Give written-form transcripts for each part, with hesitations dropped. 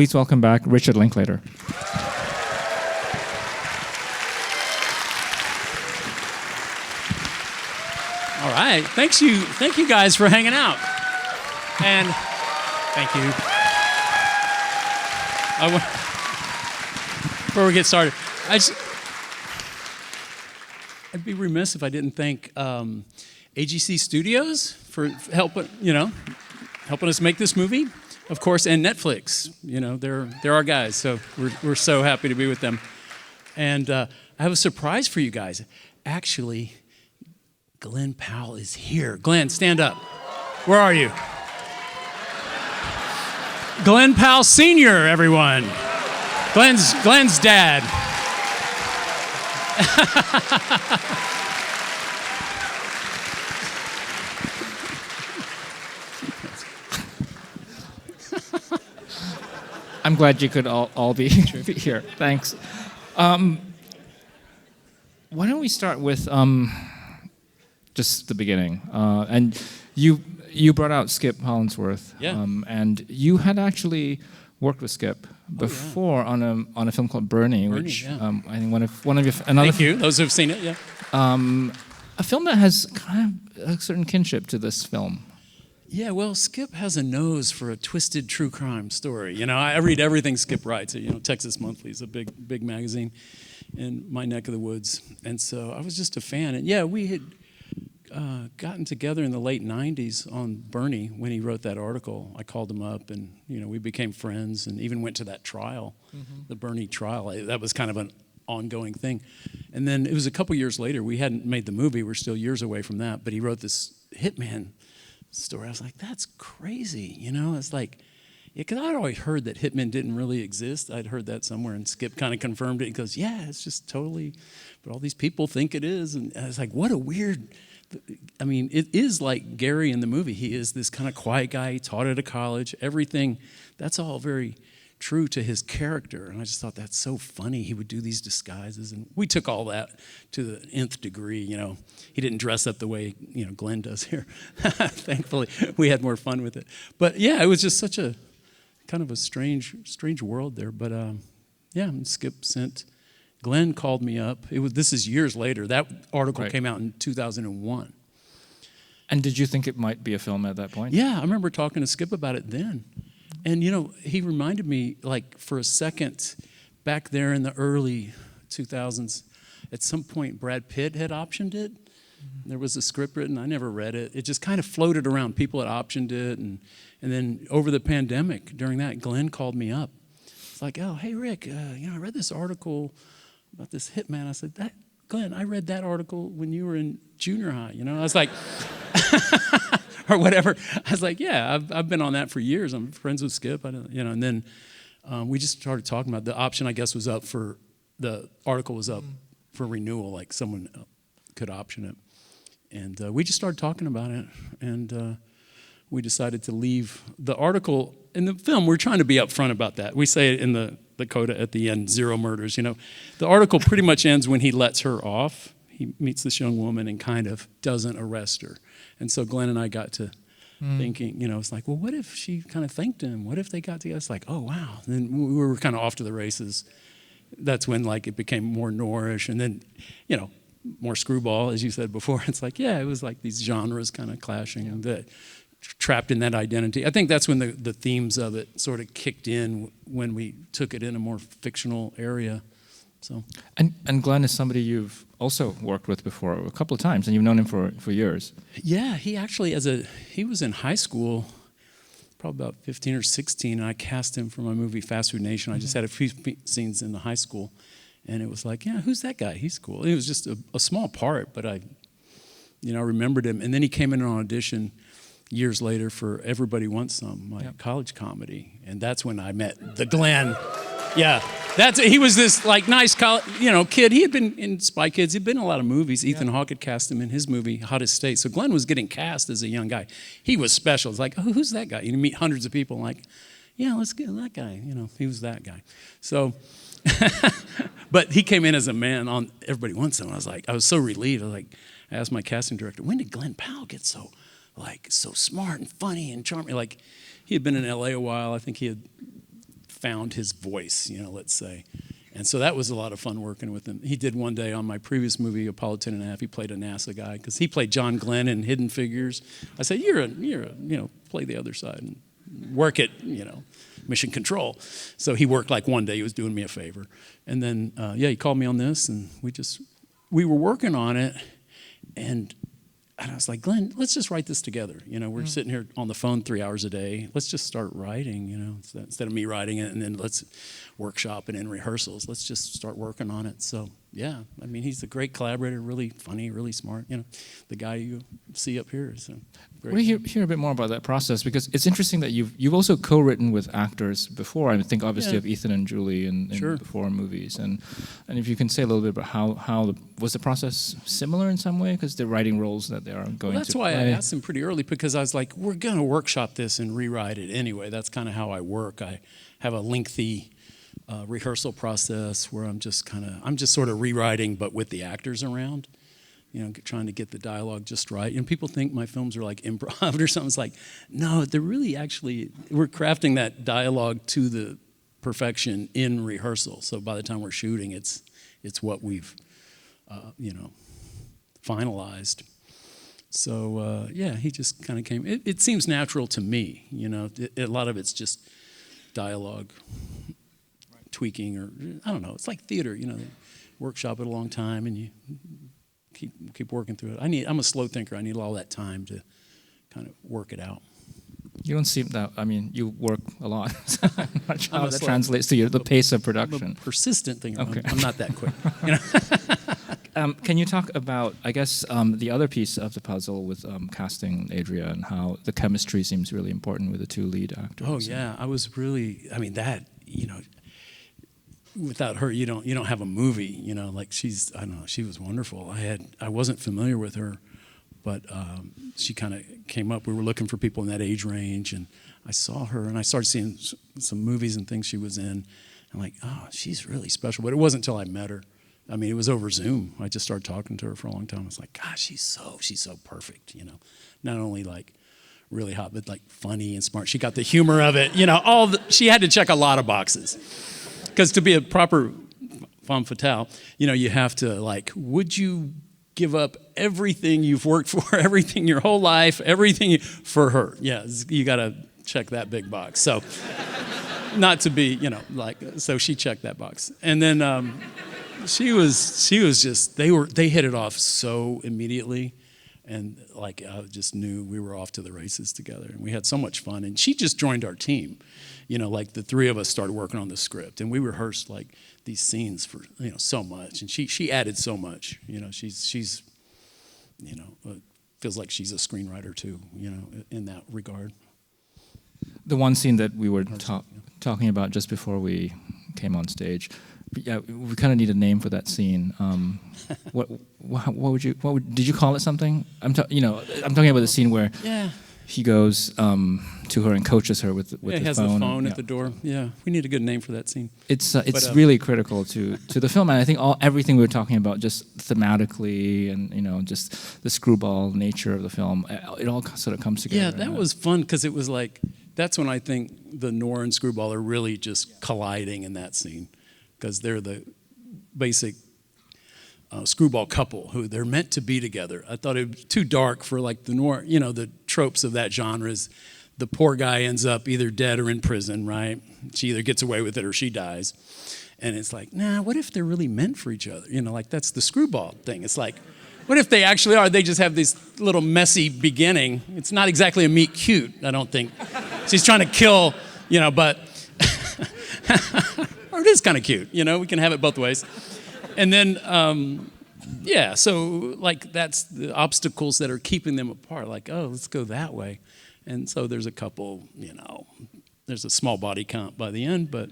Please welcome back Richard Linklater. All right, thank you guys for hanging out, and thank you. Before we get started, I'd be remiss if I didn't thank AGC Studios for helping us make this movie, of course, and Netflix. They're our guys, so we're so happy to be with them. And I have a surprise for you guys. Actually, Glen Powell is here. Glen, stand up. Where are you? Glen Powell Sr., everyone. Glen's dad. I'm glad you could all be here. Thanks. Why don't we start with just the beginning? And you brought out Skip Hollandsworth. Yeah. And you had actually worked with Skip before on a film called Bernie, which yeah. I think one of your another. Thank you. Those who've seen it, yeah. A film that has kind of a certain kinship to this film. Yeah, well, Skip has a nose for a twisted true crime story. I read everything Skip writes. Texas Monthly is a big magazine in my neck of the woods, and so I was just a fan. And yeah, we had gotten together in the late '90s on Bernie when he wrote that article. I called him up, and we became friends, and even went to that trial, the Bernie trial. That was kind of an ongoing thing. And then it was a couple years later. We hadn't made the movie. We're still years away from that. But he wrote this hitman story. I was like, that's crazy. It's like, because I'd always heard that hitmen didn't really exist. I'd heard that somewhere, and Skip kind of confirmed it. He goes, yeah, it's just totally, but all these people think it is. And I was like, what a weird, it is like Gary in the movie. He is this kind of quiet guy. He taught at a college. Everything, that's all very true to his character. And I just thought that's so funny. He would do these disguises. And we took all that to the nth degree. He didn't dress up the way, Glen does here. Thankfully, we had more fun with it. But yeah, it was just such a kind of a strange world there. But yeah, and Skip sent, Glen called me up. This is years later. That article came out in 2001. And did you think it might be a film at that point? Yeah, I remember talking to Skip about it then. And, he reminded me, like, for a second, back there in the early 2000s, at some point, Brad Pitt had optioned it. There was a script written. I never read it. It just kind of floated around. People had optioned it. And then over the pandemic, during that, Glen called me up. It's like, oh, hey, Rick, I read this article about this hitman. I said, Glen, I read that article when you were in junior high. I was like... or whatever. I was like, yeah, I've been on that for years. I'm friends with Skip. And then we just started talking about the option. I guess the article was up for renewal, like someone could option it, and we just started talking about it, and we decided to leave the article in the film. We're trying to be upfront about that. We say it in the coda at the end, 0 murders. The article pretty much ends when he lets her off. He meets this young woman and kind of doesn't arrest her. And so Glen and I got to thinking, it's like, well, what if she kind of thanked him? What if they got together? It's like, oh, wow. And then we were kind of off to the races. That's when, it became more noirish. And then, more screwball, as you said before. It's like, yeah, it was like these genres kind of clashing and trapped in that identity. I think that's when the themes of it sort of kicked in when we took it in a more fictional area. So. And Glen is somebody you've also worked with before a couple of times, and you've known him for years. Yeah, he actually, he was in high school, probably about 15 or 16, and I cast him for my movie Fast Food Nation. I just had a few scenes in the high school, and it was like, yeah, who's that guy? He's cool. It was just a small part, but I remembered him. And then he came in on audition years later for Everybody Wants Some, my college comedy, and that's when I met the Glen. Yeah, he was this nice kid. He had been in Spy Kids. He'd been in a lot of movies. Ethan Hawke had cast him in his movie Hottest State. So Glen was getting cast as a young guy. He was special. It's like, oh, who's that guy? You meet hundreds of people, like, yeah, let's get that guy. He was that guy. So, but he came in as a man on Everybody Wants Some. I was so relieved. I asked my casting director, when did Glen Powell get so smart and funny and charming? He had been in L.A. a while. I think he had found his voice, let's say. And so that was a lot of fun working with him. He did one day on my previous movie, Apollo 10.5, he played a NASA guy, because he played John Glenn in Hidden Figures. I said, you're play the other side and work it, mission control. So he worked like one day, he was doing me a favor. And then, he called me on this, and we were working on it, and I was like, Glenn, let's just write this together. We're sitting here on the phone 3 hours a day. Let's just start writing, instead of me writing it and then let's workshop it in rehearsals. Let's just start working on it. So, yeah, I mean, he's a great collaborator, really funny, really smart. The guy you see up here is great. We hear a bit more about that process, because it's interesting that you've also co-written with actors before. I think obviously of Ethan and Julie in Sure. before movies, and if you can say a little bit about how was the process similar in some way, because they're writing roles that they are going That's to why play. I asked him pretty early, because I was like, we're going to workshop this and rewrite it anyway. That's kind of how I work. I have a lengthy rehearsal process where I'm just sort of rewriting, but with the actors around, trying to get the dialogue just right. And people think my films are like improv or something. It's like, no, they're really we're crafting that dialogue to the perfection in rehearsal. So by the time we're shooting, it's what we've, finalized. So, he just kind of came. It seems natural to me, a lot of it's just dialogue tweaking, or I don't know. It's like theater, they workshop it a long time, and you keep working through it. I'm a slow thinker. I need all that time to kind of work it out. You don't seem that. I mean, you work a lot. I'm not sure how that translates to the pace of production. I'm a persistent thinker. Okay. I'm not that quick. Can you talk about, I guess, the other piece of the puzzle with casting Adria, and how the chemistry seems really important with the two lead actors? Oh yeah, I was really. I mean, that without her, you don't have a movie. Like I don't know, she was wonderful. I wasn't familiar with her, but she kind of came up. We were looking for people in that age range, and I saw her, and I started seeing some movies and things she was in. I'm like, oh, she's really special. But it wasn't until I met her. I mean, it was over Zoom. I just started talking to her for a long time. I was like, gosh, she's so perfect. Not only like really hot, but like funny and smart. She got the humor of it. She had to check a lot of boxes, because to be a proper femme fatale, you have to would you give up everything you've worked for, everything your whole life, everything for her? Yeah, you got to check that big box. So, not to be, so she checked that box, and then. She was just, they hit it off so immediately, and I just knew we were off to the races together, and we had so much fun. And she just joined our team, the three of us started working on the script, and we rehearsed these scenes for so much, and she added so much. She's feels like she's a screenwriter too, in that regard. The one scene that we were talking about just before we came on stage. Yeah, we kind of need a name for that scene. Did you call it something? I'm talking about the scene where he goes to her and coaches her with the phone. He has the phone at the door. Yeah, we need a good name for that scene. It's really critical to the film, and I think everything we were talking about, just thematically, and just the screwball nature of the film, it all sort of comes together. Yeah, that was fun, because it was that's when I think the noir and screwball are really just colliding in that scene. Because they're the basic screwball couple who they're meant to be together. I thought it was too dark for the noir, the tropes of that genre is the poor guy ends up either dead or in prison, right? She either gets away with it or she dies. And it's what if they're really meant for each other? That's the screwball thing. It's what if they actually are? They just have this little messy beginning. It's not exactly a meet cute, I don't think. She's trying to kill, but... Or it is kind of cute, we can have it both ways. And then, so that's the obstacles that are keeping them apart. Let's go that way. And so there's a couple, there's a small body count by the end, but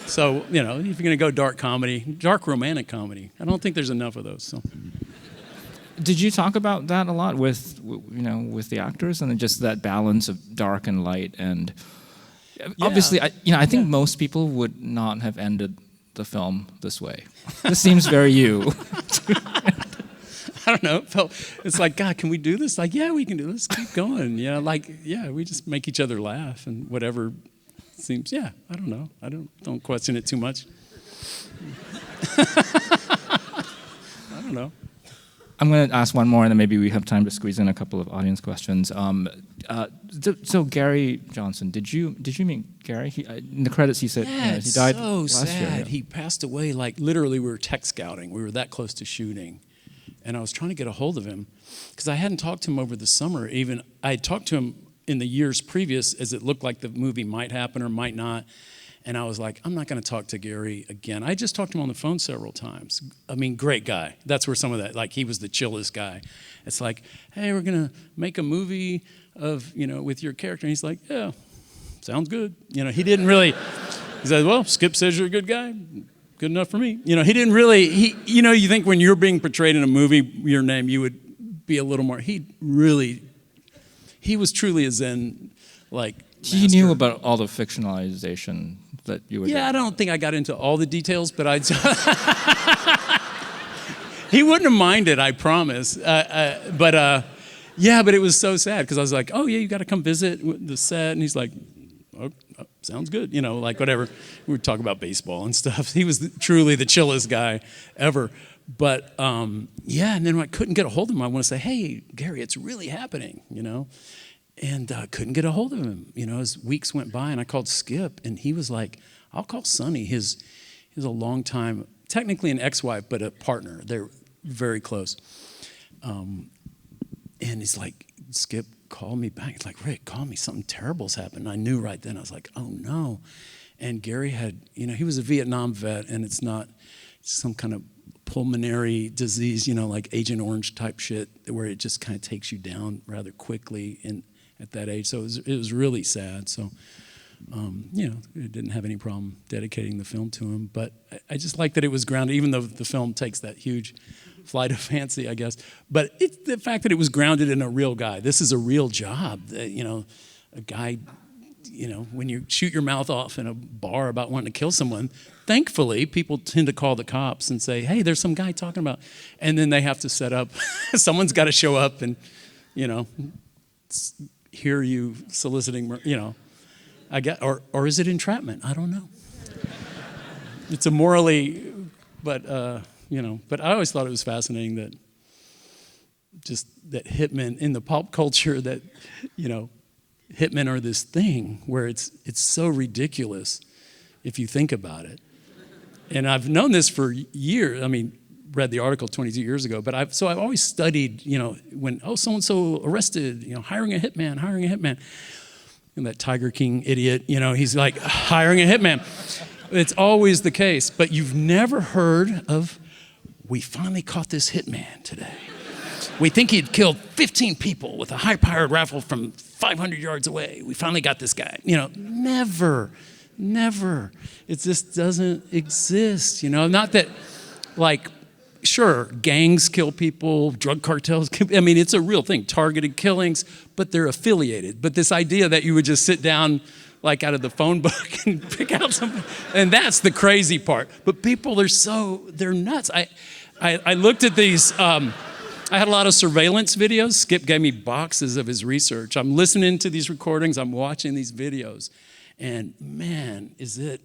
so, if you're going to go dark comedy, dark romantic comedy, I don't think there's enough of those. So. Did you talk about that a lot with the actors, and just that balance of dark and light? And obviously, I think most people would not have ended the film this way. This seems very you. I don't know. It's God, can we do this? We can do this. Keep going. We just make each other laugh, and whatever seems, yeah, I don't know. I don't question it too much. I don't know. I'm going to ask one more, and then maybe we have time to squeeze in a couple of audience questions. So Gary Johnson, did you meet Gary? In the credits, he said he died so last sad. year. Yeah. He passed away. Like literally, we were tech scouting. We were that close to shooting, and I was trying to get a hold of him because I hadn't talked to him over the summer. Even I had talked to him in the years previous, as it looked like the movie might happen or might not. And I was like, I'm not going to talk to Gary again. I just talked to him on the phone several times. I mean, great guy. That's where some of that, like he was the chillest guy. It's like, hey, we're going to make a movie of, with your character. And he's like, yeah, sounds good. He didn't really, he said, well, Skip says you're a good guy. Good enough for me. He didn't really, you think when you're being portrayed in a movie, your name, you would be a little more, he was truly a Zen, like, He master. knew about all the fictionalization that you would do. I don't think I got into all the details, but he wouldn't have minded, I promise. But it was so sad because I was like, oh yeah, you got to come visit the set, and he's like, oh, sounds good, like whatever. We would talk about baseball and stuff. He was truly the chillest guy ever. But and then when I couldn't get a hold of him, I want to say, hey, Gary, it's really happening, And couldn't get a hold of him, as weeks went by, and I called Skip, and he was like, I'll call Sonny. He's a long time, technically an ex-wife, but a partner. They're very close. And he's like, Skip, call me back. He's like, Rick, call me. Something terrible's happened. And I knew right then. I was like, oh, no. And Gary had, he was a Vietnam vet, and it's not some kind of pulmonary disease, like Agent Orange type shit, where it just kind of takes you down rather quickly at that age. So it was really sad. So, I didn't have any problem dedicating the film to him. But I just like that it was grounded, even though the film takes that huge flight of fancy, I guess. But it's the fact that it was grounded in a real guy. This is a real job. A guy, when you shoot your mouth off in a bar about wanting to kill someone, thankfully, people tend to call the cops and say, hey, there's some guy talking about, and then they have to set up, someone's got to show up and, hear you soliciting, I get, or is it entrapment? I don't know. It's a morally, but I always thought it was fascinating that hitmen in the pop culture that, hitmen are this thing where it's so ridiculous if you think about it. And I've known this for years. I mean, read the article 22 years ago, but I've always studied, when, so-and-so arrested, hiring a hitman. And that Tiger King idiot, he's like hiring a hitman. It's always the case, but you've never heard of, we finally caught this hitman today. We think he'd killed 15 people with a high-powered rifle from 500 yards away. We finally got this guy. Never. It just doesn't exist. Not that, like, sure, gangs kill people, drug cartels kill, I mean, it's a real thing, targeted killings, but they're affiliated. But this idea that you would just sit down, like, out of the phone book and pick out something, and that's the crazy part. But people they're nuts. I looked at these, I had a lot of surveillance videos. Skip gave me boxes of his research. I'm listening to these recordings. I'm watching these videos. And man, is it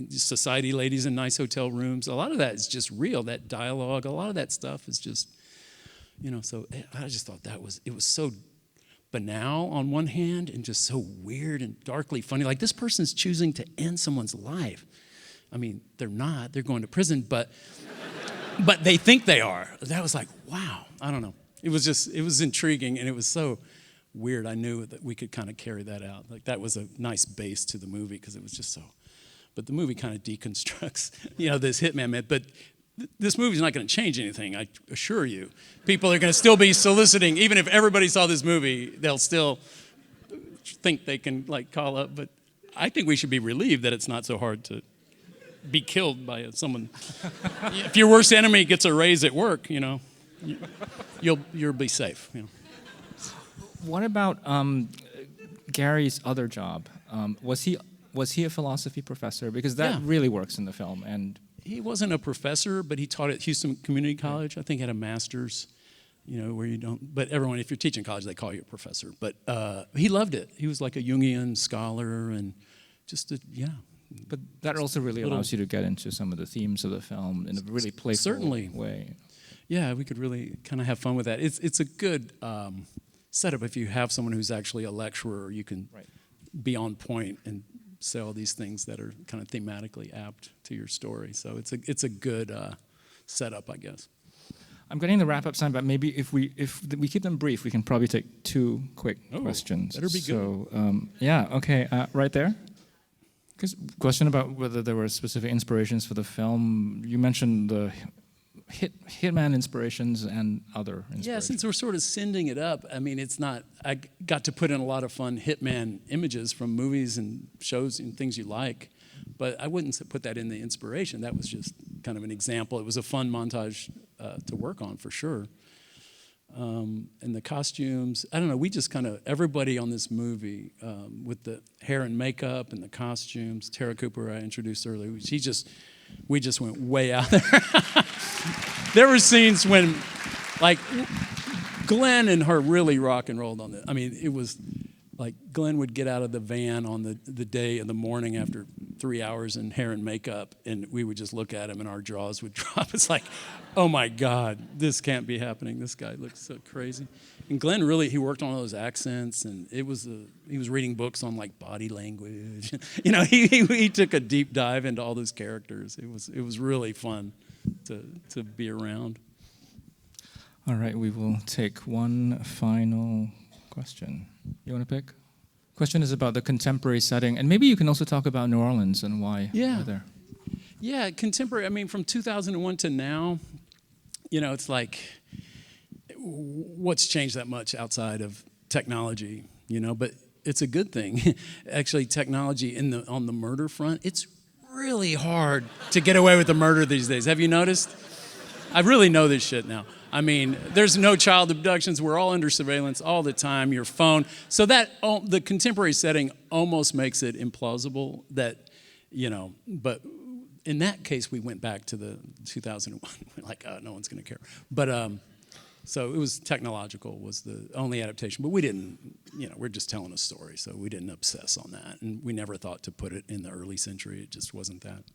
society ladies in nice hotel rooms. A lot of that is just real, that dialogue. A lot of that stuff is just, so I just thought it was so banal on one hand and just so weird and darkly funny. Like, this person's choosing to end someone's life. I mean, they're not. They're going to prison, but they think they are. That was like, wow. I don't know. It was intriguing, and it was so weird. I knew that we could kind of carry that out. Like, that was a nice base to the movie because it was just so. But the movie kind of deconstructs, this hitman myth. But this movie's not going to change anything, I assure you. People are going to still be soliciting. Even if everybody saw this movie, they'll still think they can, like, call up. But I think we should be relieved that it's not so hard to be killed by someone. If your worst enemy gets a raise at work, you'll be safe. What about Gary's other job? Was he a philosophy professor? Because that really works in the film. And he wasn't a professor, but he taught at Houston Community College. I think he had a master's, where you don't. But everyone, if you're teaching college, they call you a professor. But he loved it. He was like a Jungian scholar and But that also really allows you to get into some of the themes of the film in a really playful way. Yeah, we could really kind of have fun with that. It's a good setup if you have someone who's actually a lecturer. You can be on point and say all these things that are kind of thematically apt to your story. So it's a good setup, I guess. I'm getting the wrap-up sign, but maybe if we keep them brief, we can probably take 2 quick questions. Better be good. So, right there. Question about whether there were specific inspirations for the film. You mentioned the hitman inspirations and other inspirations. Yeah, since we're sort of sending it up, I mean, it's not. I got to put in a lot of fun hitman images from movies and shows and things you like, but I wouldn't put that in the inspiration. That was just kind of an example. It was a fun montage to work on for sure. And the costumes, I don't know, we just kind of, everybody on this movie with the hair and makeup and the costumes, Tara Cooper I introduced earlier, we just went way out there. There were scenes when, like, Glen and her really rock and rolled on it. I mean, it was like Glen would get out of the van on the day of the morning after 3 hours in hair and makeup, and we would just look at him and our jaws would drop. It's like, oh my God, this can't be happening. This guy looks so crazy. And Glen really, he worked on all those accents, and he was reading books on like body language. You know, he took a deep dive into all those characters. It was really fun to be around. All right, we will take one final question. You want to pick? Question is about the contemporary setting, and maybe you can also talk about New Orleans and why you're there. Yeah, contemporary. I mean, from 2001 to now, you know, it's like, what's changed that much outside of technology? You know, but it's a good thing. Actually, technology on the murder front, it's really hard to get away with the murder these days. Have you noticed? I really know this shit now. I mean, there's no child abductions. We're all under surveillance all the time, your phone. So the contemporary setting almost makes it implausible that, you know, but in that case, we went back to the 2001. We're like, oh, no one's going to care. But so it was technological was the only adaptation. But we didn't, you know, we're just telling a story. So we didn't obsess on that. And we never thought to put it in the early century. It just wasn't that.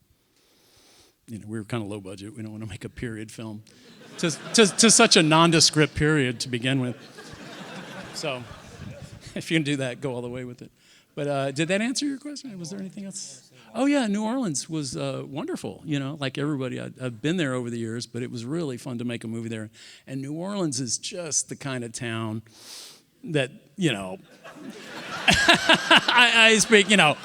You know, we were kind of low budget. We don't want to make a period film to such a nondescript period to begin with. So if you can do that, go all the way with it. But did that answer your question? Was there anything else? Oh, yeah, New Orleans was wonderful. You know, like everybody, I've been there over the years, but it was really fun to make a movie there. And New Orleans is just the kind of town that, you know, I speak, you know,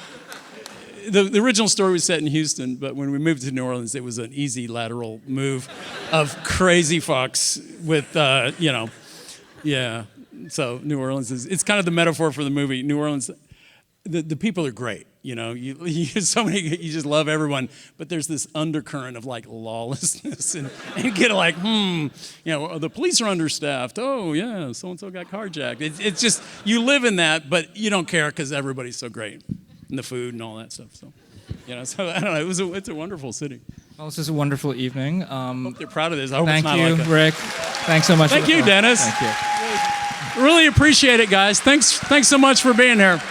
the original story was set in Houston, but when we moved to New Orleans, it was an easy lateral move of crazy fucks with, you know, yeah. So New Orleans it's kind of the metaphor for the movie. New Orleans, the people are great, you know. You just love everyone, but there's this undercurrent of like lawlessness, and you get like, you know, the police are understaffed. Oh yeah, so and so got carjacked. It's just you live in that, but you don't care because everybody's so great. And the food and all that stuff. So, you know, so I don't know. It's a wonderful city. Well, this is a wonderful evening. Hope they're proud of this. I hope Thank it's not you, like Rick. Thanks so much. Thank you, Dennis. Thank you. Really appreciate it, guys. Thanks so much for being here.